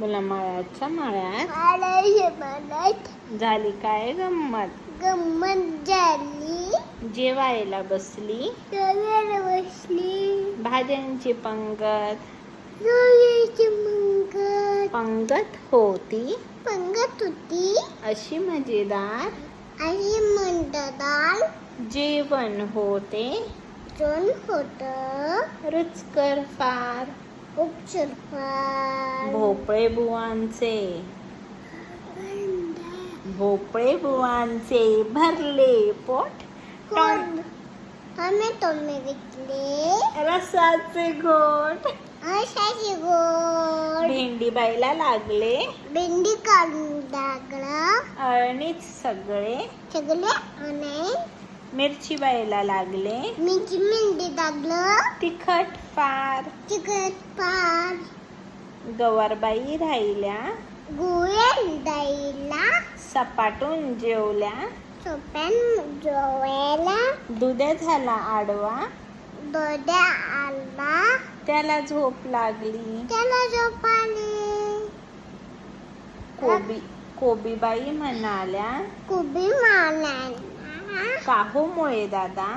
बोला माळ्याच्या माळ्यात मळ्यात झाली काय गंमत. गंमत झाली. जेवायला बसली जेवायला बसली. भाज्यांची पंगत रोयाची मंगत पंगत होती पंगत होती. अशी मजेदार आई मंडदाल जेवण होते जण होत. रुचकर फार उपचरफार भोपळे बुवांचे भरले पोट कोण आम्ही तुम्ही विकले रसाचे घोट अशाची गोड. भेंडीबाईला लागले भेंडी काढून टाकलं अळणीच सगळे सगळे आणि मिरचीबाईला लागले मेंढी टाकलं तिखट फार चिकट पार. गवारबाई राहिल्या गोळ्या द्यायला सपाटून जेवल्या सोप्यान जेवायला. दुध्या झाला आडवा दोड्या आला त्याला झोप लागली त्याला झोप आली. कोबीबाई म्हणाल्या कुबी मानाला काहो मुळे दादा